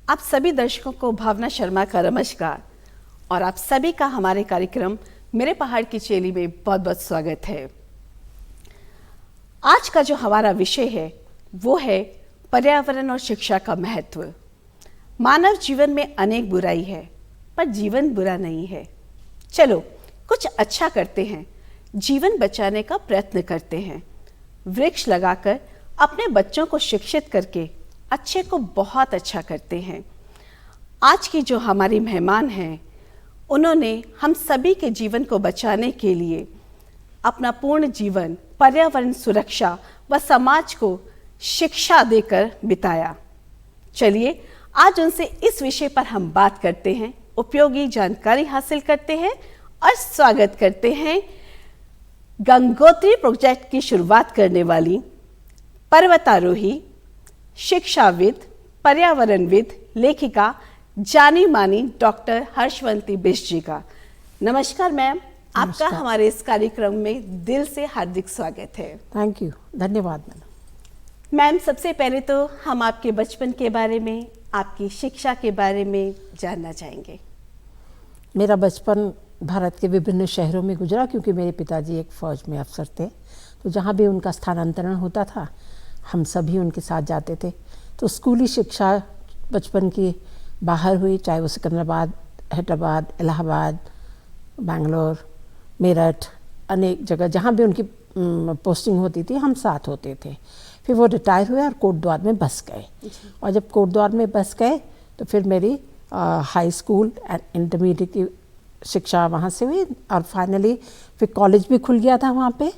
आप सभी दर्शकों को भावना शर्मा का नमस्कार और आप सभी का हमारे कार्यक्रम मेरे पहाड़ की चेली में बहुत बहुत स्वागत है। आज का जो हमारा विषय है वो है पर्यावरण और शिक्षा का महत्व। मानव जीवन में अनेक बुराई है पर जीवन बुरा नहीं है। चलो कुछ अच्छा करते हैं, जीवन बचाने का प्रयत्न करते हैं। वृक्ष लगाकर अपने बच्चों को शिक्षित करके अच्छे को बहुत अच्छा करते हैं। आज की जो हमारी मेहमान हैं उन्होंने हम सभी के जीवन को बचाने के लिए अपना पूर्ण जीवन पर्यावरण सुरक्षा व समाज को शिक्षा देकर बिताया। चलिए आज उनसे इस विषय पर हम बात करते हैं, उपयोगी जानकारी हासिल करते हैं और स्वागत करते हैं गंगोत्री प्रोजेक्ट की शुरुआत करने वाली पर्वतारोही, शिक्षाविद, पर्यावरणविद, लेखिका जानी मानी डॉक्टर हर्षवंती बिष्ट जी का। नमस्कार मैम, आपका हमारे इस कार्यक्रम में दिल से हार्दिक स्वागत है। थैंक यू, धन्यवाद मैम। सबसे पहले तो हम आपके बचपन के बारे में, आपकी शिक्षा के बारे में जानना चाहेंगे। मेरा बचपन भारत के विभिन्न शहरों में गुजरा क्योंकि मेरे पिताजी एक फ़ौज में अफसर थे, तो जहाँ भी उनका स्थानांतरण होता था हम सभी उनके साथ जाते थे। तो स्कूली शिक्षा बचपन की बाहर हुई, चाहे वो सिकंदराबाद, हैदराबाद, इलाहाबाद, बैंगलोर, मेरठ, अनेक जगह जहाँ भी उनकी पोस्टिंग होती थी हम साथ होते थे। फिर वो रिटायर हुए और कोटद्वार में बस गए, और जब कोटद्वार में बस गए तो फिर मेरी हाई स्कूल एंड इंटरमीडिएट की शिक्षा वहाँ से हुई, और फाइनली फिर कॉलेज भी खुल गया था वहाँ पे।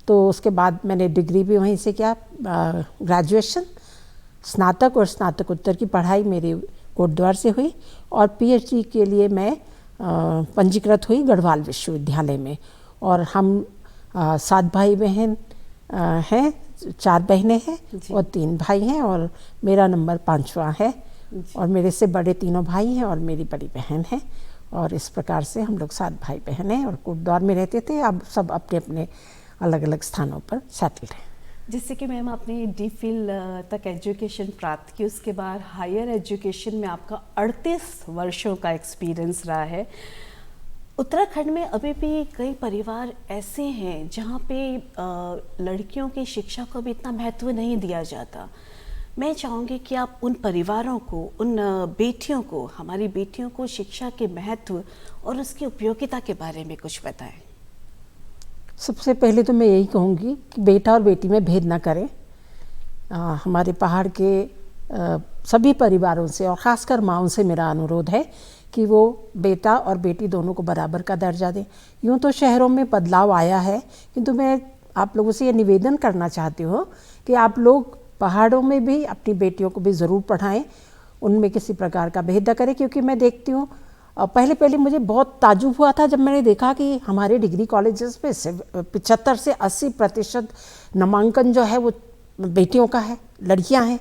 तो उसके बाद मैंने डिग्री भी वहीं से किया, ग्रेजुएशन, स्नातक और स्नातकोत्तर की पढ़ाई मेरी कोटद्वार से हुई, और पीएचडी के लिए मैं पंजीकृत हुई गढ़वाल विश्वविद्यालय में। और हम 7 भाई बहन हैं, 4 बहनें हैं और 3 भाई हैं, और मेरा नंबर 5वां है। और मेरे से बड़े 3 भाई हैं और मेरी बड़ी बहन है, और इस प्रकार से हम लोग 7 भाई बहन हैं और कोटद्वार में रहते थे। अब सब अपने अपने अलग अलग स्थानों पर सेटल्ड हैं। जैसे कि मैम आपने डी.फिल तक एजुकेशन प्राप्त की, उसके बाद हायर एजुकेशन में आपका 38 वर्षों का एक्सपीरियंस रहा है। उत्तराखंड में अभी भी कई परिवार ऐसे हैं जहाँ पे लड़कियों की शिक्षा को भी इतना महत्व नहीं दिया जाता। मैं चाहूँगी कि आप उन परिवारों को, उन बेटियों को, हमारी बेटियों को शिक्षा के महत्व और उसकी उपयोगिता के बारे में कुछ बताएं। सबसे पहले तो मैं यही कहूँगी कि बेटा और बेटी में भेद ना करें। हमारे पहाड़ के सभी परिवारों से और ख़ासकर माँओं से मेरा अनुरोध है कि वो बेटा और बेटी दोनों को बराबर का दर्जा दें। यूँ तो शहरों में बदलाव आया है, किंतु मैं आप लोगों से ये निवेदन करना चाहती हूँ कि आप लोग पहाड़ों में भी अपनी बेटियों को भी ज़रूर पढ़ाएं, उनमें किसी प्रकार का भेद न करें। क्योंकि मैं देखती हूँ, पहले मुझे बहुत ताजुब हुआ था जब मैंने देखा कि हमारे डिग्री कॉलेजेस में 75 से 80% नामांकन जो है वो बेटियों का है, लड़कियां हैं,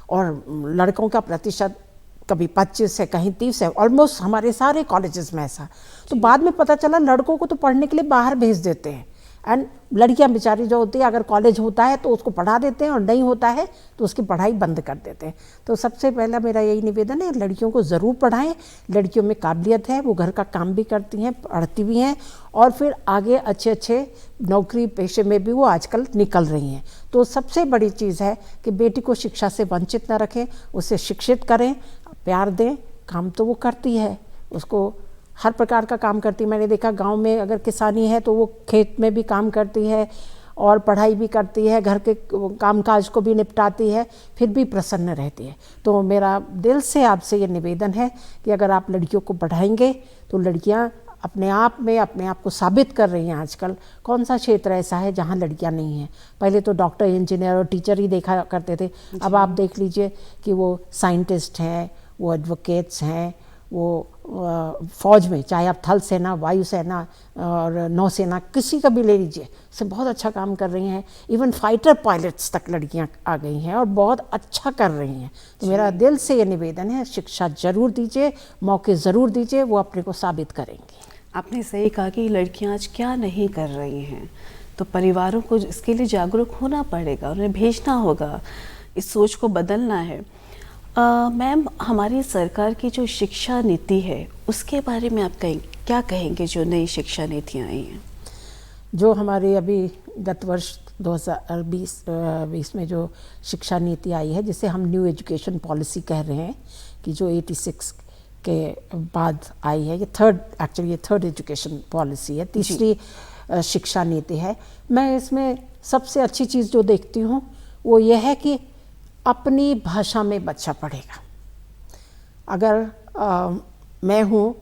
और लड़कों का प्रतिशत कभी 25 है, कहीं 30 है, ऑलमोस्ट हमारे सारे कॉलेजेस में ऐसा। तो बाद में पता चला लड़कों को तो पढ़ने के लिए बाहर भेज देते हैं, एंड लड़कियां बेचारी जो होती है, अगर कॉलेज होता है तो उसको पढ़ा देते हैं और नहीं होता है तो उसकी पढ़ाई बंद कर देते हैं। तो सबसे पहला मेरा यही निवेदन है, लड़कियों को ज़रूर पढ़ाएं। लड़कियों में काबिलियत है, वो घर का काम भी करती हैं, पढ़ती भी हैं, और फिर आगे अच्छे अच्छे नौकरी पेशे में भी वो आजकल निकल रही हैं। तो सबसे बड़ी चीज़ है कि बेटी को शिक्षा से वंचित न रखें, उसे शिक्षित करें, प्यार दें। काम तो वो करती है, उसको हर प्रकार का काम करती है। मैंने देखा गांव में अगर किसानी है तो वो खेत में भी काम करती है और पढ़ाई भी करती है, घर के कामकाज को भी निपटाती है, फिर भी प्रसन्न रहती है। तो मेरा दिल से आपसे ये निवेदन है कि अगर आप लड़कियों को पढ़ाएंगे तो लड़कियां अपने आप को साबित कर रही हैं। आजकल कौन सा क्षेत्र ऐसा है जहाँ लड़कियां नहीं हैं? पहले तो डॉक्टर, इंजीनियर और टीचर ही देखा करते थे, अब आप देख लीजिए कि वो साइंटिस्ट हैं, वो एडवोकेट्स हैं, वो फौज में, चाहे आप थल सेना, वायुसेना और नौसेना, किसी का भी ले लीजिए, से बहुत अच्छा काम कर रही हैं। इवन फाइटर पायलट्स तक लड़कियां आ गई हैं और बहुत अच्छा कर रही हैं। तो मेरा दिल से ये निवेदन है, शिक्षा जरूर दीजिए, मौके ज़रूर दीजिए, वो अपने को साबित करेंगी। आपने सही कहा कि लड़कियां आज क्या नहीं कर रही हैं, तो परिवारों को इसके लिए जागरूक होना पड़ेगा, उन्हें भेजना होगा, इस सोच को बदलना है। मैम, हमारी सरकार की जो शिक्षा नीति है उसके बारे में आप क्या कहेंगे, जो नई शिक्षा नीतियाँ आई हैं? जो हमारी अभी गत वर्ष 2020 में जो शिक्षा नीति आई है, जिसे हम न्यू एजुकेशन पॉलिसी कह रहे हैं, कि जो 86 के बाद आई है, ये थर्ड एजुकेशन पॉलिसी है, तीसरी शिक्षा नीति है। मैं इसमें सबसे अच्छी चीज़ जो देखती हूँ वो ये है कि अपनी भाषा में बच्चा पढ़ेगा। अगर मैं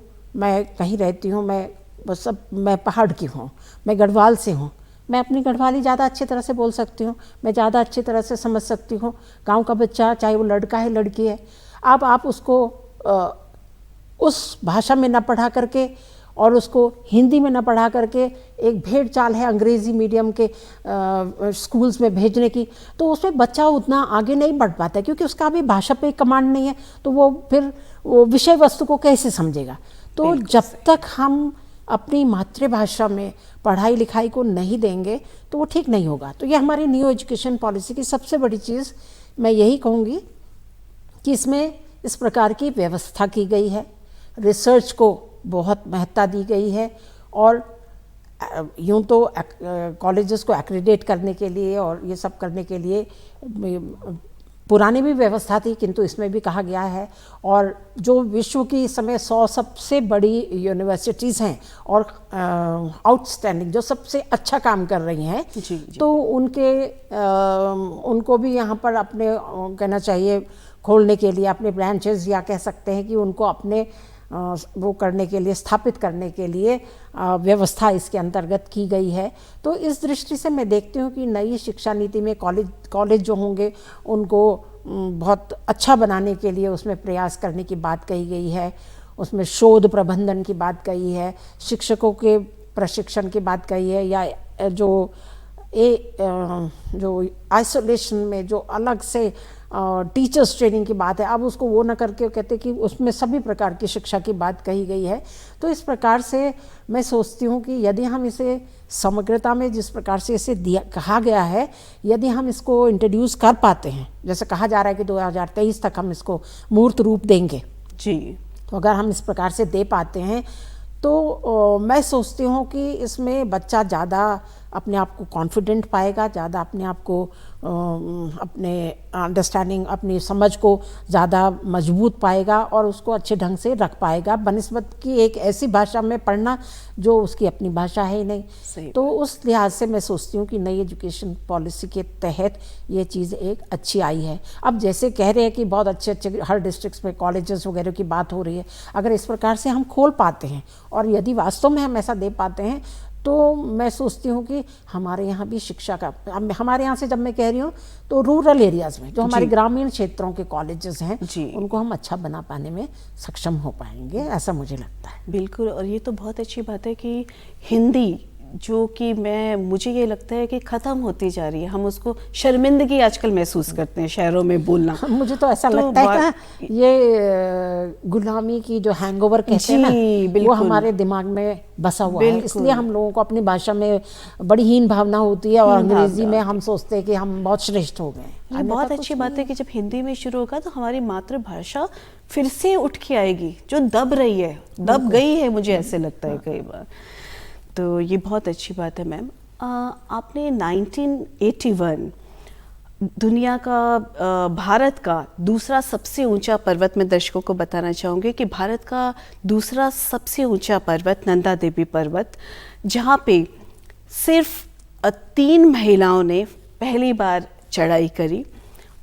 कहीं रहती हूँ, मैं पहाड़ की हूँ, मैं गढ़वाल से हूँ, मैं अपनी गढ़वाली ज़्यादा अच्छी तरह से बोल सकती हूँ, मैं ज़्यादा अच्छी तरह से समझ सकती हूँ। गांव का बच्चा, चाहे वो लड़का है लड़की है, अब आप उसको उस भाषा में न पढ़ा करके और उसको हिंदी में न पढ़ा करके एक भेड़ चाल है अंग्रेज़ी मीडियम के स्कूल्स में भेजने की, तो उसमें बच्चा उतना आगे नहीं बढ़ पाता है, क्योंकि उसका अभी भाषा पे कमांड नहीं है, तो वो फिर वो विषय वस्तु को कैसे समझेगा। तो जब तक हम अपनी मातृभाषा में पढ़ाई लिखाई को नहीं देंगे तो वो ठीक नहीं होगा। तो ये हमारी न्यू एजुकेशन पॉलिसी की सबसे बड़ी चीज़ मैं यही कहूँगी कि इसमें इस प्रकार की व्यवस्था की गई है, रिसर्च को बहुत महत्ता दी गई है, और यूँ तो कॉलेजेस को एक्रेडिट करने के लिए और ये सब करने के लिए पुरानी भी व्यवस्था थी, किंतु इसमें भी कहा गया है। और जो विश्व की इस समय 100 सबसे बड़ी यूनिवर्सिटीज़ हैं और आउटस्टैंडिंग जो सबसे अच्छा काम कर रही हैं, तो उनको भी यहाँ पर अपने कहना चाहिए खोलने के लिए अपने ब्रांचेस, या कह सकते हैं कि उनको अपने वो करने के लिए, स्थापित करने के लिए व्यवस्था इसके अंतर्गत की गई है। तो इस दृष्टि से मैं देखती हूँ कि नई शिक्षा नीति में कॉलेज जो होंगे उनको बहुत अच्छा बनाने के लिए उसमें प्रयास करने की बात कही गई है, उसमें शोध प्रबंधन की बात कही है, शिक्षकों के प्रशिक्षण की बात कही है, या जो आइसोलेशन में जो अलग से टीचर्स ट्रेनिंग की बात है, अब उसको वो ना करके कहते कि उसमें सभी प्रकार की शिक्षा की बात कही गई है। तो इस प्रकार से मैं सोचती हूँ कि यदि हम इसे समग्रता में जिस प्रकार से इसे कहा गया है, यदि हम इसको इंट्रोड्यूस कर पाते हैं, जैसे कहा जा रहा है कि 2023 तक हम इसको मूर्त रूप देंगे जी, तो अगर हम इस प्रकार से दे पाते हैं तो मैं सोचती हूँ कि इसमें बच्चा ज़्यादा अपने आप को कॉन्फिडेंट पाएगा, ज़्यादा अपने आप को अपने अंडरस्टैंडिंग, अपनी समझ को ज़्यादा मजबूत पाएगा और उसको अच्छे ढंग से रख पाएगा, बनिस्बत की एक ऐसी भाषा में पढ़ना जो उसकी अपनी भाषा है ही नहीं। तो उस लिहाज से मैं सोचती हूँ कि नई एजुकेशन पॉलिसी के तहत ये चीज़ एक अच्छी आई है। अब जैसे कह रहे हैं कि बहुत अच्छे अच्छे हर डिस्ट्रिक्ट्स में कॉलेजेस वगैरह की बात हो रही है, अगर इस प्रकार से हम खोल पाते हैं और यदि वास्तव में हम ऐसा दे पाते हैं तो मैं सोचती हूँ कि हमारे यहाँ भी शिक्षा का, हमारे यहाँ से जब मैं कह रही हूँ तो रूरल एरियाज़ में जो हमारे ग्रामीण क्षेत्रों के कॉलेजेस हैं उनको हम अच्छा बना पाने में सक्षम हो पाएंगे, ऐसा मुझे लगता है। बिल्कुल, और ये तो बहुत अच्छी बात है कि हिंदी जो कि मुझे ये लगता है कि ख़त्म होती जा रही है, हम उसको शर्मिंदगी आजकल महसूस करते हैं शहरों में बोलना। मुझे तो ऐसा लगता है कि ये गुलामी की जो हैंगओवर कहते हैं ना, वो हमारे दिमाग में बसा हुआ है, इसलिए हम लोगों को अपनी भाषा में बड़ी हीन भावना होती है और अंग्रेजी में हम सोचते हैं कि हम बहुत श्रेष्ठ हो गए। बहुत अच्छी बात है कि जब हिंदी में शुरू होगा तो हमारी मातृभाषा फिर से उठ के आएगी, जो दब रही है, दब गई है, मुझे ऐसे लगता है कई बार। तो ये बहुत अच्छी बात है मैम। आपने 1981 दुनिया का, भारत का दूसरा सबसे ऊंचा पर्वत, मैं दर्शकों को बताना चाहूँगी कि भारत का दूसरा सबसे ऊंचा पर्वत नंदा देवी पर्वत, जहाँ पे सिर्फ 3 महिलाओं ने पहली बार चढ़ाई करी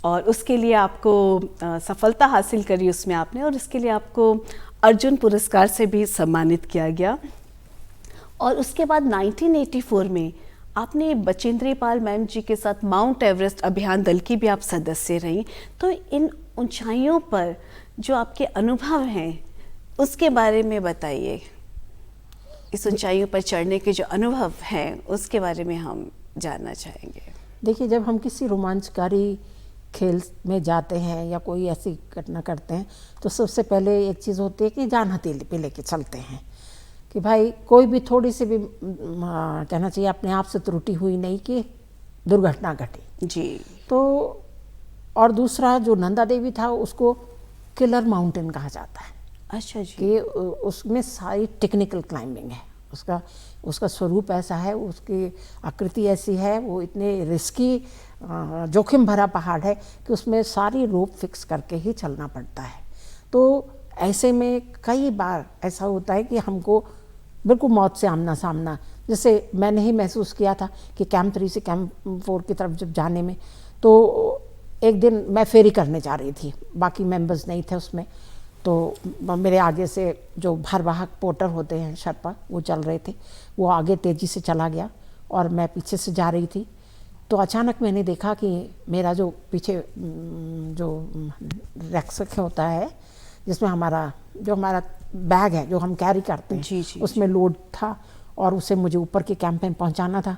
और उसके लिए आपको सफलता हासिल करी उसमें आपने, और इसके लिए आपको अर्जुन पुरस्कार से भी सम्मानित किया गया। और उसके बाद 1984 में आपने बचेंद्री पाल मैम जी के साथ माउंट एवरेस्ट अभियान दल की भी आप सदस्य रहीं। तो इन ऊंचाइयों पर जो आपके अनुभव हैं उसके बारे में बताइए, इस ऊंचाइयों पर चढ़ने के जो अनुभव हैं उसके बारे में हम जानना चाहेंगे। देखिए, जब हम किसी रोमांचकारी खेल में जाते हैं या कोई ऐसी घटना करते हैं तो सबसे पहले एक चीज़ होती है कि जान हथेली पे लेके चलते हैं कि भाई कोई भी थोड़ी सी भी कहना चाहिए अपने आप से त्रुटि हुई नहीं कि दुर्घटना घटी जी। तो और दूसरा जो नंदा देवी था उसको किलर माउंटेन कहा जाता है। अच्छा जी। कि उसमें सारी टेक्निकल क्लाइंबिंग है, उसका स्वरूप ऐसा है, उसकी आकृति ऐसी है, वो इतने रिस्की जोखिम भरा पहाड़ है कि उसमें सारी रोप फिक्स करके ही चलना पड़ता है। तो ऐसे में कई बार ऐसा होता है कि हमको बिल्कुल मौत से आमना सामना, जैसे मैंने ही महसूस किया था कि कैंप 3 से कैंप 4 की तरफ जब जाने में, तो एक दिन मैं फेरी करने जा रही थी, बाकी मेंबर्स नहीं थे उसमें, तो मेरे आगे से जो भारवाहक पोर्टर होते हैं शर्पा, वो चल रहे थे, वो आगे तेज़ी से चला गया और मैं पीछे से जा रही थी। तो अचानक मैंने देखा कि मेरा जो पीछे जो रैक्सक होता है जिसमें हमारा बैग है जो हम कैरी करते हैं, जी, जी, उसमें लोड था और उसे मुझे ऊपर के कैंप में पहुंचाना था।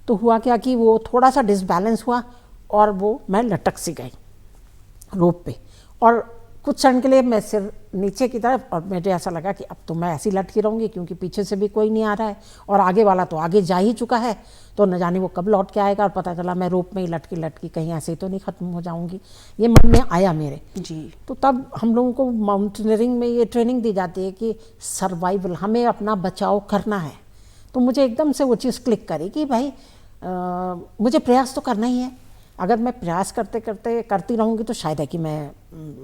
तो हुआ क्या कि वो थोड़ा सा डिसबैलेंस हुआ और मैं लटक सी गई रोप पे, और कुछ क्षण के लिए मैं सिर नीचे की तरफ, और मुझे ऐसा लगा कि अब तो मैं ऐसी लटकी रहूँगी क्योंकि पीछे से भी कोई नहीं आ रहा है और आगे वाला तो आगे जा ही चुका है, तो न जाने वो कब लौट के आएगा, और पता चला मैं रोप में ही लटकी कहीं ऐसे ही तो नहीं ख़त्म हो जाऊँगी, ये मन में आया मेरे जी। तो तब हम लोगों को माउंटेनियरिंग में ये ट्रेनिंग दी जाती है कि सर्वाइवल, हमें अपना बचाव करना है। तो मुझे एकदम से वो चीज़ क्लिक करी कि भाई मुझे प्रयास तो करना ही है, अगर मैं प्रयास करती रहूँगी तो शायद है कि मैं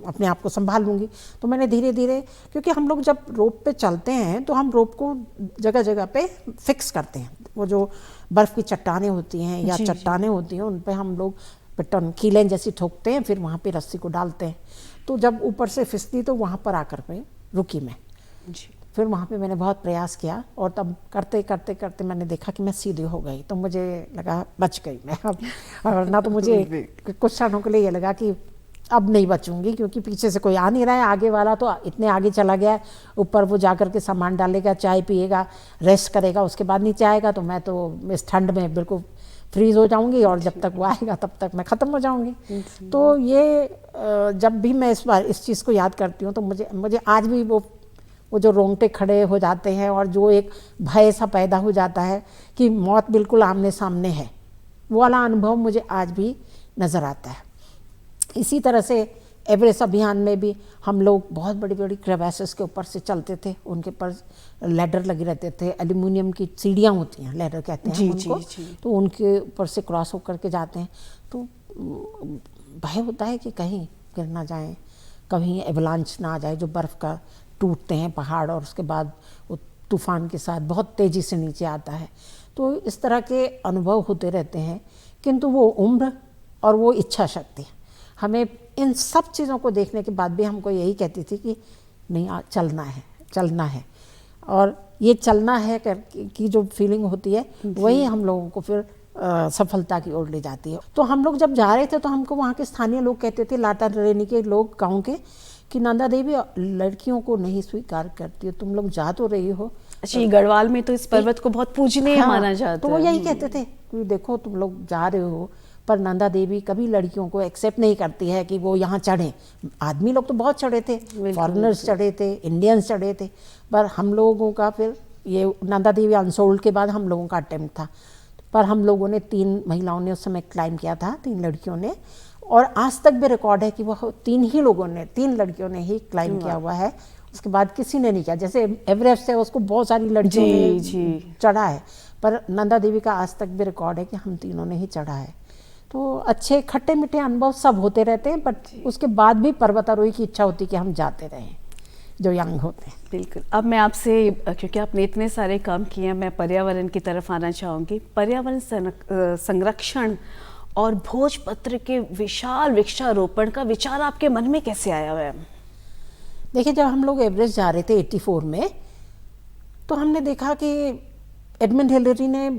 अपने आप को संभाल लूँगी। तो मैंने धीरे धीरे, क्योंकि हम लोग जब रोप पे चलते हैं तो हम रोप को जगह जगह पे फिक्स करते हैं, वो जो बर्फ़ की चट्टानें होती हैं या चट्टानें होती हैं उन पे हम लोग पिटन कीलें जैसी ठोकते हैं, फिर वहाँ पे रस्सी को डालते हैं। तो जब ऊपर से फिसली तो वहाँ पर आकर मैं रुकी मैं जी। फिर वहाँ पे मैंने बहुत प्रयास किया और तब करते करते मैंने देखा कि मैं सीधी हो गई, तो मुझे लगा बच गई मैं अब, और ना तो मुझे कुछ क्षणों के लिए ये लगा कि अब नहीं बचूंगी, क्योंकि पीछे से कोई आ नहीं रहा है, आगे वाला तो इतने आगे चला गया है, ऊपर वो जाकर के सामान डालेगा, चाय पिएगा, रेस्ट करेगा, उसके बाद नीचे आएगा, तो मैं तो इस ठंड में बिल्कुल फ्रीज हो जाऊंगी और जब तक वो आएगा तब तक मैं ख़त्म हो जाऊंगी। तो ये जब भी मैं इस चीज़ को याद करती हूँ तो मुझे आज भी वो जो रोंगटे खड़े हो जाते हैं और जो एक भय सा पैदा हो जाता है कि मौत बिल्कुल आमने सामने है, वो वाला अनुभव मुझे आज भी नज़र आता है। इसी तरह से एवरेस्ट अभियान में भी हम लोग बहुत बड़ी बड़ी क्रेवैसेस के ऊपर से चलते थे, उनके ऊपर लैडर लगे रहते थे, एल्यूमिनियम की सीढ़ियाँ होती हैं, लैडर कहते हैं उनको, तो उनके ऊपर से क्रॉस होकर के जाते हैं। तो भय होता है कि कहीं गिर ना जाए, कहीं एवलांच ना आ जाए, जो बर्फ़ का टूटते हैं पहाड़ और उसके बाद वो तूफ़ान के साथ बहुत तेज़ी से नीचे आता है। तो इस तरह के अनुभव होते रहते हैं, किंतु वो उम्र और वो इच्छा शक्ति हमें इन सब चीज़ों को देखने के बाद भी हमको यही कहती थी कि नहीं, चलना है। और ये चलना है की जो फीलिंग होती है वही हम लोगों को फिर सफलता की ओर ले जाती है। तो हम लोग जब जा रहे थे तो हमको वहाँ के स्थानीय लोग कहते थे, लाटा रेनी के लोग गाँव के, कि नंदा देवी लड़कियों को नहीं स्वीकार करती है, तुम लोग जा तो रही हो। अच्छा, गढ़वाल में तो इस पर्वत को बहुत पूजनीय माना जाता है। तो वो यही कहते थे कि देखो तुम लोग जा रहे हो, पर नंदा देवी कभी लड़कियों को एक्सेप्ट नहीं करती है कि वो यहाँ चढ़ें। आदमी लोग तो बहुत चढ़े थे, फॉरेनर्स चढ़े थे, इंडियंस चढ़े थे, पर हम लोगों का फिर ये नंदा देवी अनसोल्ड के बाद हम लोगों का अटेम्प्ट था। पर हम लोगों ने 3 महिलाओं ने उस समय क्लाइम किया था, 3 लड़कियों ने, और आज तक भी रिकॉर्ड है कि वह 3 लड़कियों ने ही क्लाइम किया हुआ है, उसके बाद किसी ने नहीं किया। जैसे एवरेस्ट है उसको बहुत सारी लड़कियों ने चढ़ा है, पर नंदा देवी का आज तक भी रिकॉर्ड है कि हम तीनों ने ही चढ़ा है। तो अच्छे खट्टे मीठे अनुभव सब होते रहते हैं, बट उसके बाद भी पर्वतारोही की इच्छा होती है कि हम जाते रहें जो यंग होते हैं। बिल्कुल। अब मैं आपसे, क्योंकि आपने इतने सारे काम किए हैं, मैं पर्यावरण की तरफ आना चाहूँगी। पर्यावरण संरक्षण और भोजपत्र के विशाल वृक्षारोपण का विचार आपके मन में कैसे आया हुआ है? देखिए, जब हम लोग एवरेस्ट जा रहे थे 84 में, तो हमने देखा कि एडमंड हिलरी ने,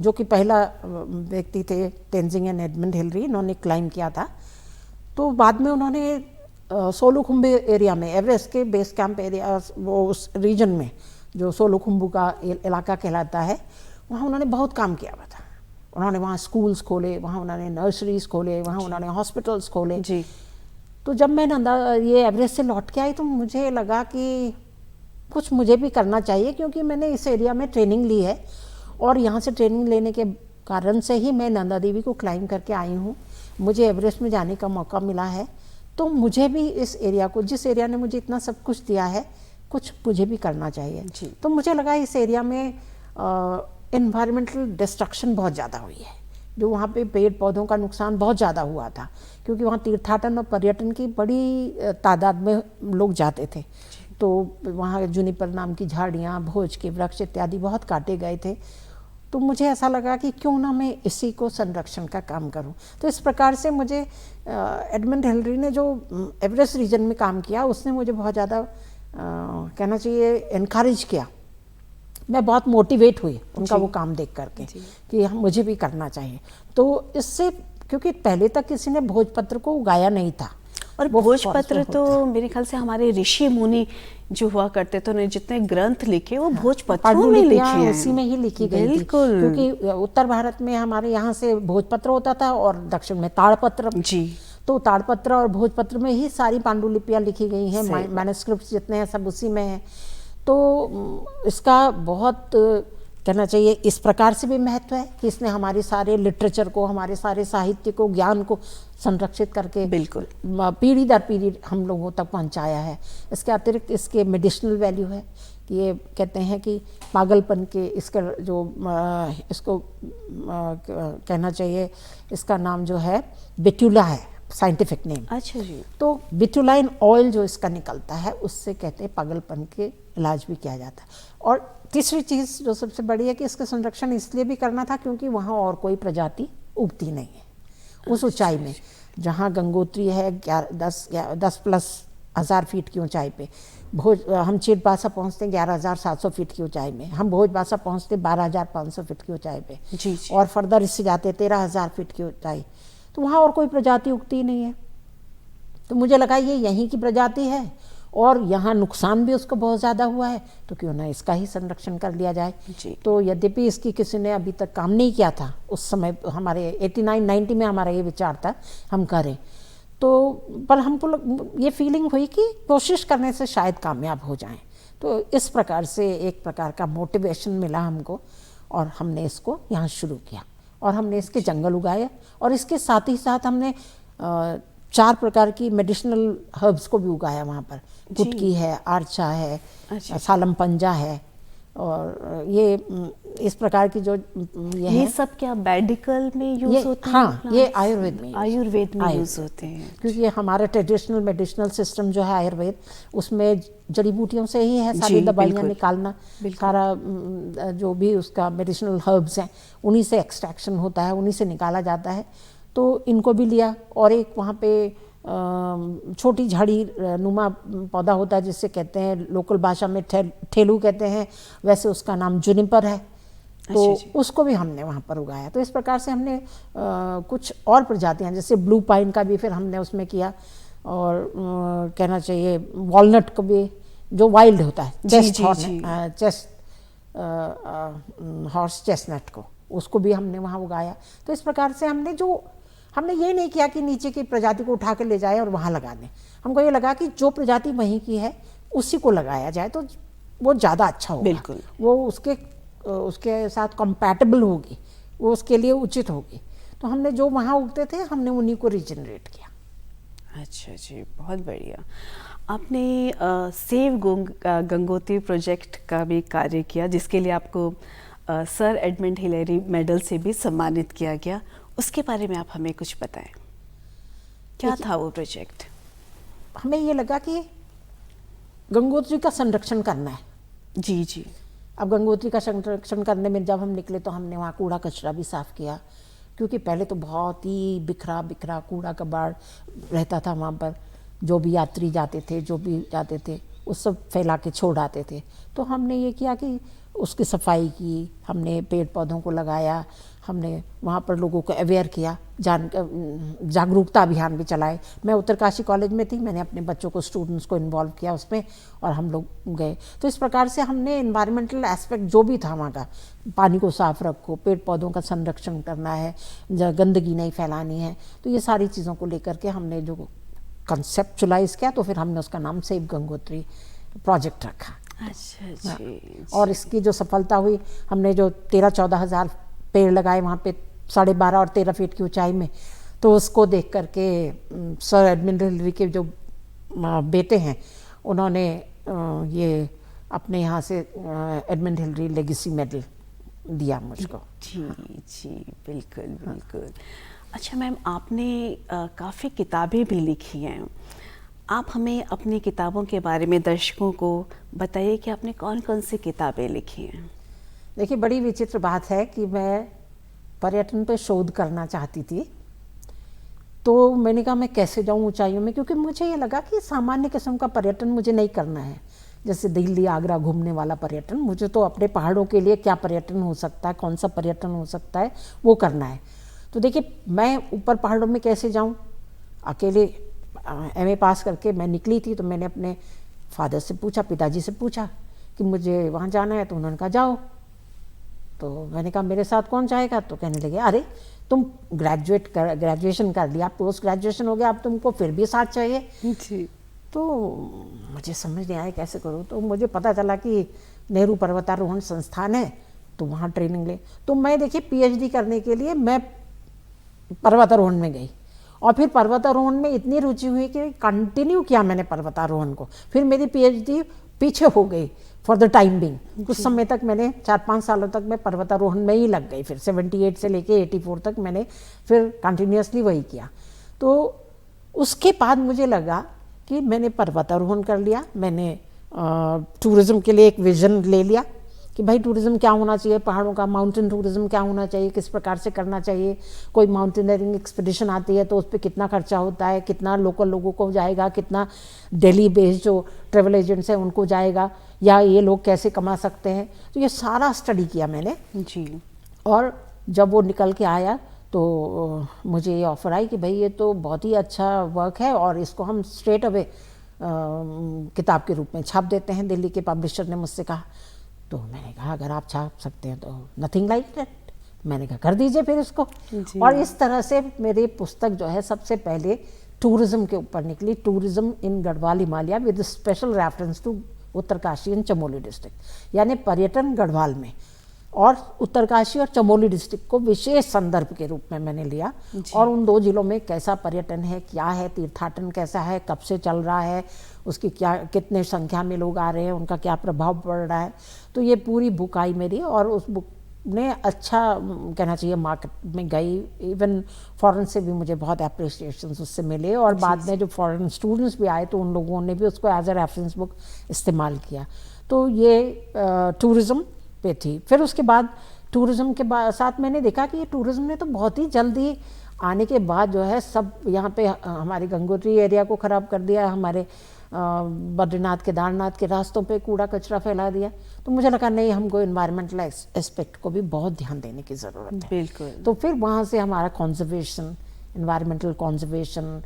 जो कि पहला व्यक्ति थे तेंजिंग एडमंड हिलरी, इन्होंने क्लाइम किया था। तो बाद में उन्होंने सोलुखुम्बू एरिया में, एवरेस्ट के बेस कैंप एरिया, वो उस रीजन में जो सोलुखुम्बू का इलाका कहलाता है, वहाँ उन्होंने बहुत काम किया हुआ था। उन्होंने वहाँ स्कूल्स खोले, वहाँ उन्होंने नर्सरीज खोले, वहाँ उन्होंने हॉस्पिटल्स खोले जी। तो जब मैं ये एवरेस्ट से लौट के आई तो मुझे लगा कि कुछ मुझे भी करना चाहिए, क्योंकि मैंने इस एरिया में ट्रेनिंग ली है और यहाँ से ट्रेनिंग लेने के कारण से ही मैं नंदा देवी को क्लाइम करके आई हूँ। मुझे एवरेस्ट में जाने का मौका मिला है, तो मुझे भी इस एरिया को, जिस एरिया ने मुझे इतना सब कुछ दिया है, कुछ मुझे भी करना चाहिए जी। तो मुझे लगा इस एरिया में एनवायरमेंटल डिस्ट्रक्शन बहुत ज़्यादा हुई है, जो वहाँ पे पेड़ पौधों का नुकसान बहुत ज़्यादा हुआ था, क्योंकि वहाँ तीर्थाटन और पर्यटन की बड़ी तादाद में लोग जाते थे। तो वहाँ जुनिपर नाम की झाड़ियाँ, भोज के वृक्ष इत्यादि बहुत काटे गए थे। तो मुझे ऐसा लगा कि क्यों ना मैं इसी को संरक्षण का काम करूं। तो इस प्रकार से मुझे एडमंड हिलरी ने जो एवरेस्ट रीजन में काम किया, उसने मुझे बहुत ज़्यादा कहना चाहिए एनकरेज किया। मैं बहुत मोटिवेट हुई उनका वो काम देख करके कि मुझे भी करना चाहिए। तो इससे, क्योंकि पहले तक किसी ने भोजपत्र को उगाया नहीं था, और भोजपत्र तो मेरे ख्याल से हमारे ऋषि मुनि जो हुआ करते थे, उन्हें जितने ग्रंथ लिखे वो भोजपत्रों में लिखे हैं, उसी में ही लिखी गई थी। क्योंकि उत्तर भारत में हमारे यहाँ से भोजपत्र होता था और दक्षिण में ताड़पत्र। जी। तो ताड़पत्र और भोजपत्र में ही सारी पांडुलिपियाँ लिखी गई हैं, मैन्युस्क्रिप्ट्स जितने हैं सब उसी में हैं। तो इसका बहुत कहना चाहिए इस प्रकार से भी महत्व है कि इसने हमारे सारे लिटरेचर को, हमारे सारे साहित्य को, ज्ञान को संरक्षित करके बिल्कुल पीढ़ी दर पीढ़ी हम लोगों तक पहुंचाया है। इसके अतिरिक्त इसके मेडिसिनल वैल्यू है कि ये कहते हैं कि पागलपन के इसका जो इसको कहना चाहिए, इसका नाम जो है बिट्यूला है, साइंटिफिक नेम। अच्छा जी। तो बिट्यूलाइन ऑयल जो इसका निकलता है, उससे कहते हैं पागलपन के इलाज भी किया जाता है। और तीसरी चीज़ जो सबसे बड़ी है कि इसका संरक्षण इसलिए भी करना था क्योंकि वहाँ और कोई प्रजाति उगती नहीं है उस ऊंचाई में। जहाँ गंगोत्री है 10,000+ फीट की ऊंचाई पे, हम चिटबासा पहुँचते हैं 11,700 फीट की ऊंचाई में, हम भोजबासा पहुँचते 12,500 फीट की ऊंचाई पे जी। और फर्दर इससे जाते 13,000 फीट की ऊंचाई। तो वहाँ और कोई प्रजाति उगती नहीं है। तो मुझे लगा ये यहीं की प्रजाति है और यहाँ नुकसान भी उसको बहुत ज़्यादा हुआ है, तो क्यों ना इसका ही संरक्षण कर लिया जाए। तो यद्यपि इसकी किसी ने अभी तक काम नहीं किया था, उस समय हमारे 89-90 में हमारा ये विचार था हम करें, तो पर हमको ये फीलिंग हुई कि कोशिश करने से शायद कामयाब हो जाएं। तो इस प्रकार से एक प्रकार का मोटिवेशन मिला हमको और हमने इसको यहाँ शुरू किया और हमने इसके जंगल उगाए और इसके साथ ही साथ हमने 4 प्रकार की मेडिसिनल हर्ब्स को भी उगाया वहाँ पर। गुटकी है, आर्चा है, सालम पंजा है, और ये इस प्रकार की जो ये सब क्या मेडिकल में यूज होते हैं? हाँ, ये आयुर्वेद में यूज होते हैं, क्योंकि हमारा ट्रेडिशनल मेडिसिनल सिस्टम जो है आयुर्वेद, उसमें जड़ी बूटियों से ही है सारी दवाइयाँ निकालना, सारा जो भी उसका मेडिसिनल हर्ब्स हैं उन्हीं से एक्सट्रैक्शन होता है, उन्हीं से निकाला जाता है। तो इनको भी लिया और एक वहाँ पे छोटी झाड़ी नुमा पौधा होता है जिससे कहते हैं लोकल भाषा में ठेलू कहते हैं, वैसे उसका नाम जुनिपर है। तो उसको भी हमने वहाँ पर उगाया। तो इस प्रकार से हमने कुछ और प्रजातियाँ जैसे ब्लू पाइन का भी फिर हमने उसमें किया, और कहना चाहिए वॉलनट को भी जो वाइल्ड होता है, हॉर्स चेस्टनट को, उसको भी हमने वहाँ उगाया। तो इस प्रकार से हमने ये नहीं किया कि नीचे की प्रजाति को उठा के ले जाए और वहाँ लगा दें। हमको ये लगा कि जो प्रजाति वहीं की है उसी को लगाया जाए तो वो ज़्यादा अच्छा होगा। बिल्कुल, वो उसके साथ कंपैटिबल होगी, वो उसके लिए उचित होगी। तो हमने जो वहाँ उगते थे हमने उन्हीं को रिजनरेट किया। अच्छा जी, बहुत बढ़िया। आपने सेव गंगोत्री प्रोजेक्ट का भी कार्य किया जिसके लिए आपको सर एडमंड हिलेरी मेडल से भी सम्मानित किया गया। उसके बारे में आप हमें कुछ बताएं, क्या था वो प्रोजेक्ट? हमें ये लगा कि गंगोत्री का संरक्षण करना है। जी जी। अब गंगोत्री का संरक्षण करने में जब हम निकले तो हमने वहाँ कूड़ा कचरा भी साफ़ किया, क्योंकि पहले तो बहुत ही बिखरा कूड़ा कबाड़ रहता था वहाँ पर। जो भी यात्री जाते थे वो सब फैला के छोड़ आते थे। तो हमने ये किया कि उसकी सफाई की, हमने पेड़ पौधों को लगाया, हमने वहाँ पर लोगों को अवेयर किया, जागरूकता अभियान भी चलाए। मैं उत्तरकाशी कॉलेज में थी, मैंने अपने बच्चों को, स्टूडेंट्स को इन्वॉल्व किया उसमें और हम लोग गए। तो इस प्रकार से हमने एनवायरमेंटल एस्पेक्ट जो भी था वहाँ का, पानी को साफ रखो, पेड़ पौधों का संरक्षण करना है, गंदगी नहीं फैलानी है, तो ये सारी चीज़ों को लेकर के हमने जो कंसेप्चुलाइज किया, तो फिर हमने उसका नाम सेव गंगोत्री प्रोजेक्ट रखा। अच्छा जी। और इसकी जो सफलता हुई, हमने जो 13-14 हज़ार पेड़ लगाए वहाँ पे 12.5 और 13 फीट की ऊंचाई में, तो उसको देख करके सर एडमंड हिलरी के जो बेटे हैं उन्होंने ये अपने यहाँ से एडमंड हिलरी लेगेसी मेडल दिया मुझको। जी जी, बिल्कुल बिल्कुल। अच्छा मैम, आपने काफ़ी किताबें भी लिखी हैं। आप हमें अपनी किताबों के बारे में दर्शकों को बताइए कि आपने कौन कौन सी किताबें लिखी हैं। देखिए, बड़ी विचित्र बात है कि मैं पर्यटन पे शोध करना चाहती थी, तो मैंने कहा मैं कैसे जाऊं ऊंचाइयों में, क्योंकि मुझे ये लगा कि सामान्य किस्म का पर्यटन मुझे नहीं करना है, जैसे दिल्ली आगरा घूमने वाला पर्यटन। मुझे तो अपने पहाड़ों के लिए क्या पर्यटन हो सकता है, कौन सा पर्यटन हो सकता है, वो करना है। तो देखिए, मैं ऊपर पहाड़ों में कैसे जाऊं, अकेले एमए पास करके मैं निकली थी। तो मैंने अपने फादर से पूछा, पिताजी से पूछा कि मुझे वहाँ जाना है, तो उन्होंने कहा जाओ। तो मैंने कहा मेरे साथ कौन जाएगा, तो कहने लगे अरे तुम ग्रेजुएशन कर लिया, पोस्ट ग्रेजुएशन हो गया, अब तुमको फिर भी साथ चाहिए जी। तो मुझे समझ नहीं आया कैसे करूँ। तो मुझे पता चला कि नेहरू पर्वतारोहण संस्थान है, तो वहाँ ट्रेनिंग ले। तो मैं देखिए पीएचडी करने के लिए मैं पर्वतारोहण में गई, और फिर पर्वतारोहण में इतनी रुचि हुई कि कंटिन्यू किया मैंने पर्वतारोहण को। फिर मेरी पीएचडी पीछे हो गई फॉर द टाइम बिंग। कुछ समय तक मैंने 4-5 सालों तक मैं पर्वतारोहण में ही लग गई। फिर 78 से लेके 84 तक मैंने फिर कंटिन्यूसली वही किया। तो उसके बाद मुझे लगा कि मैंने पर्वतारोहण कर लिया, मैंने टूरिज़्म के लिए एक विज़न ले लिया कि भाई टूरिज़्म क्या होना चाहिए, पहाड़ों का माउंटेन टूरिज़्म क्या होना चाहिए, किस प्रकार से करना चाहिए। कोई माउंटेनियरिंग एक्सपीडिशन आती है तो उस पर कितना खर्चा होता है, कितना लोकल लोगों को जाएगा, कितना दिल्ली बेस्ड जो ट्रेवल एजेंट्स हैं उनको जाएगा, या ये लोग कैसे कमा सकते हैं। तो ये सारा स्टडी किया मैंने जी। और जब वो निकल के आया तो मुझे ये ऑफ़र आई कि भाई ये तो बहुत ही अच्छा वर्क है और इसको हम स्ट्रेट अवे किताब के रूप में छाप देते हैं। दिल्ली के पब्लिशर ने मुझसे कहा, तो मैंने कहा अगर आप छाप सकते हैं तो नथिंग लाइक दैट, मैंने कहा कर दीजिए फिर इसको। और इस तरह से मेरी पुस्तक जो है सबसे पहले टूरिज़्म के ऊपर निकली, tourism in Garhwal Himalaya with special reference to Uttarkashi and Chamoli district, यानी पर्यटन गढ़वाल में और उत्तरकाशी और चमोली डिस्ट्रिक्ट को विशेष संदर्भ के रूप में मैंने लिया। और उन 2 जिलों में कैसा पर्यटन है, क्या है, तीर्थाटन कैसा है, कब से चल रहा है, उसकी क्या कितने संख्या में लोग आ रहे हैं, उनका क्या प्रभाव पड़ रहा है। तो ये पूरी बुक आई मेरी, और उस बुक ने अच्छा कहना चाहिए मार्केट में गई। इवन फॉरेन से भी मुझे बहुत अप्रिसिएशन उससे मिले, और बाद में जो फॉरेन स्टूडेंट्स भी आए तो उन लोगों ने भी उसको एज ए रेफरेंस बुक इस्तेमाल किया। तो ये टूरिज़्म पे थी। फिर उसके बाद टूरिज़्म के साथ मैंने देखा कि ये टूरिज़्म ने तो बहुत ही जल्दी आने के बाद जो है सब यहाँ पे हमारे गंगोत्री एरिया को ख़राब कर दिया, हमारे बद्रीनाथ केदारनाथ के रास्तों पे कूड़ा कचरा फैला दिया। तो मुझे लगा नहीं, हमको इन्वायरमेंटल एस्पेक्ट को भी बहुत ध्यान देने की ज़रूरत है। बिल्कुल। तो फिर वहाँ से हमारा कॉन्जर्वेशन, इन्वायरमेंटल कॉन्जर्वेशन,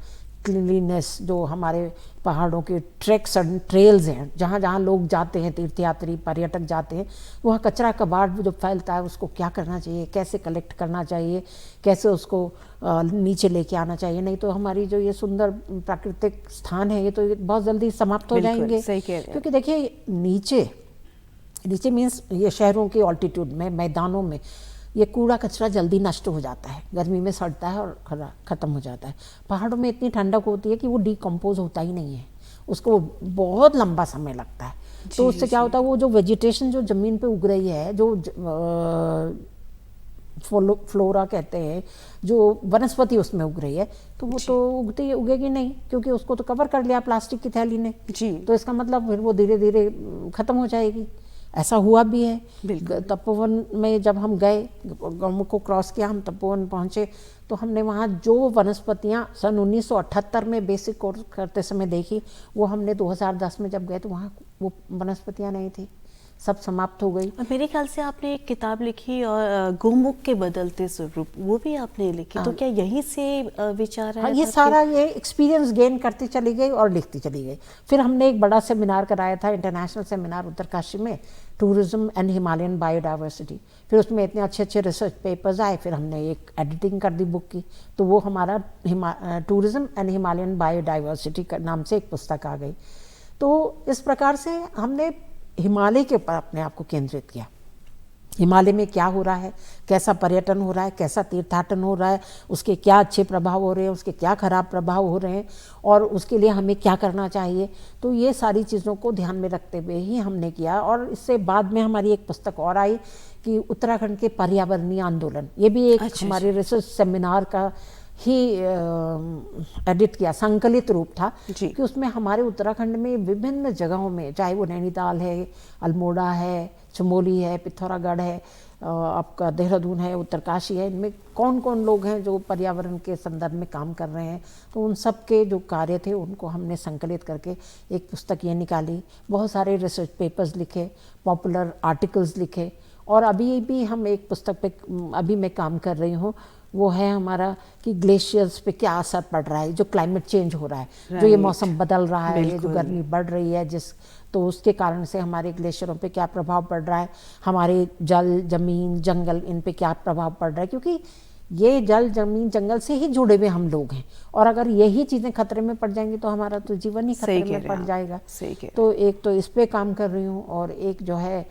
क्लीनलीनेस, जो हमारे पहाड़ों के ट्रैक्स एंड ट्रेल्स हैं, जहाँ जहाँ लोग जाते हैं, तीर्थयात्री पर्यटक जाते हैं, वहाँ कचरा कबाड़ जो फैलता है उसको क्या करना चाहिए, कैसे कलेक्ट करना चाहिए, कैसे उसको नीचे लेके आना चाहिए। नहीं तो हमारी जो ये सुंदर प्राकृतिक स्थान है ये तो बहुत जल्दी समाप्त हो जाएंगे। सही कह रहे हैं। क्योंकि देखिए नीचे मीन्स ये शहरों के ऑल्टीट्यूड में, मैदानों में ये कूड़ा कचरा जल्दी नष्ट हो जाता है, गर्मी में सड़ता है और ख़त्म हो जाता है। पहाड़ों में इतनी ठंडक होती है कि वो डिकम्पोज होता ही नहीं है, उसको बहुत लंबा समय लगता है। तो उससे क्या होता है, वो जो वेजिटेशन जो ज़मीन पे उग रही है, जो फ्लोरा कहते हैं, जो वनस्पति उसमें उग रही है, तो वो तो उगेगी नहीं, क्योंकि उसको तो कवर कर लिया प्लास्टिक की थैली ने। जी। तो इसका मतलब फिर वो धीरे धीरे ख़त्म हो जाएगी। ऐसा हुआ भी है। तपोवन में जब हम गए, गाँव को क्रॉस किया, हम तपोवन पहुँचे, तो हमने वहाँ जो वनस्पतियाँ सन 1978 में बेसिक कोर्स करते समय देखी, वो हमने 2010 में जब गए तो वहाँ वो वनस्पतियाँ नहीं थी, सब समाप्त हो गई। और मेरे ख्याल से आपने एक किताब लिखी और गोमुख के बदलते स्वरूप, वो भी आपने लिखी। तो क्या यहीं से विचार है? ये सारा ये एक्सपीरियंस गेन करती चली गई और लिखती चली गई। फिर हमने एक बड़ा सेमिनार कराया था, इंटरनेशनल सेमिनार उत्तरकाशी में, टूरिज्म एंड हिमालयन बायोडाइवर्सिटी। फिर उसमें इतने अच्छे अच्छे रिसर्च पेपर्स आए, फिर हमने एक एडिटिंग कर दी बुक की, तो वो हमारा टूरिज्म एंड हिमालयन बायोडाइवर्सिटी का नाम से एक पुस्तक आ गई। तो इस प्रकार से हमने हिमालय के ऊपर अपने आप को केंद्रित किया। हिमालय में क्या हो रहा है, कैसा पर्यटन हो रहा है, कैसा तीर्थाटन हो रहा है, उसके क्या अच्छे प्रभाव हो रहे हैं, उसके क्या खराब प्रभाव हो रहे हैं और उसके लिए हमें क्या करना चाहिए। तो ये सारी चीज़ों को ध्यान में रखते हुए ही हमने किया। और इससे बाद में हमारी एक पुस्तक और आई कि उत्तराखंड के पर्यावरणीय आंदोलन, ये भी एक हमारे रिसर्च सेमिनार का ही एडिट किया, संकलित रूप था कि उसमें हमारे उत्तराखंड में विभिन्न जगहों में, चाहे वो नैनीताल है, अल्मोड़ा है, चमोली है, पिथौरागढ़ है, आपका देहरादून है, उत्तरकाशी है, इनमें कौन कौन लोग हैं जो पर्यावरण के संदर्भ में काम कर रहे हैं। तो उन सब के जो कार्य थे उनको हमने संकलित करके एक पुस्तक ये निकाली। बहुत सारे रिसर्च पेपर्स लिखे, पॉपुलर आर्टिकल्स लिखे। और अभी भी हम एक पुस्तक पे अभी मैं काम कर रही हूँ, वो है हमारा कि ग्लेशियर्स पे क्या असर पड़ रहा है, जो क्लाइमेट चेंज हो रहा है, जो ये मौसम बदल रहा है, ये जो गर्मी बढ़ रही है तो उसके कारण से हमारे ग्लेशियरों पे क्या प्रभाव पड़ रहा है, हमारे जल, जमीन, जंगल, इन पे क्या प्रभाव पड़ रहा है। क्योंकि ये जल, जमीन, जंगल से ही जुड़े हुए हम लोग हैं और अगर यही चीज़ें खतरे में पड़ जाएंगी तो हमारा तो जीवन ही खतरे में पड़ जाएगा। तो एक तो इस पे काम कर रही हूँ और एक जो है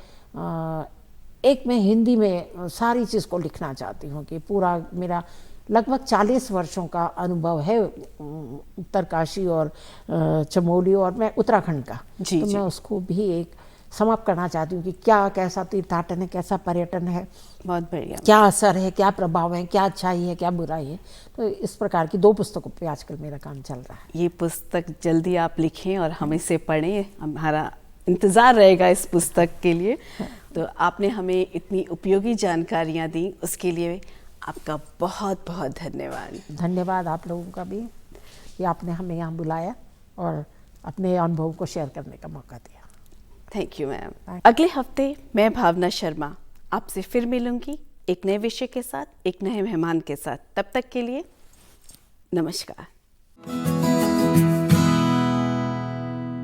एक मैं हिंदी में सारी चीज़ को लिखना चाहती हूँ कि पूरा मेरा लगभग 40 वर्षों का अनुभव है उत्तरकाशी और चमोली और मैं उत्तराखंड का, तो मैं उसको भी एक समाप्त करना चाहती हूँ कि क्या कैसा तीर्थाटन है, कैसा पर्यटन है, बहुत बढ़िया, क्या असर है, क्या प्रभाव है, क्या अच्छाई है, क्या बुराई है। तो इस प्रकार की 2 पुस्तकों पे आजकल मेरा काम चल रहा है। ये पुस्तक जल्दी आप लिखें और हम इसे पढ़ें, हमारा इंतज़ार रहेगा इस पुस्तक के लिए। तो आपने हमें इतनी उपयोगी जानकारियाँ दी, उसके लिए आपका बहुत बहुत धन्यवाद। धन्यवाद आप लोगों का भी कि आपने हमें यहाँ बुलाया और अपने अनुभव को शेयर करने का मौका दिया। Thank you ma'am. अगले हफ्ते मैं भावना शर्मा आपसे फिर मिलूंगी एक नए विषय के साथ, एक नए मेहमान के साथ। तब तक के लिए नमस्कार।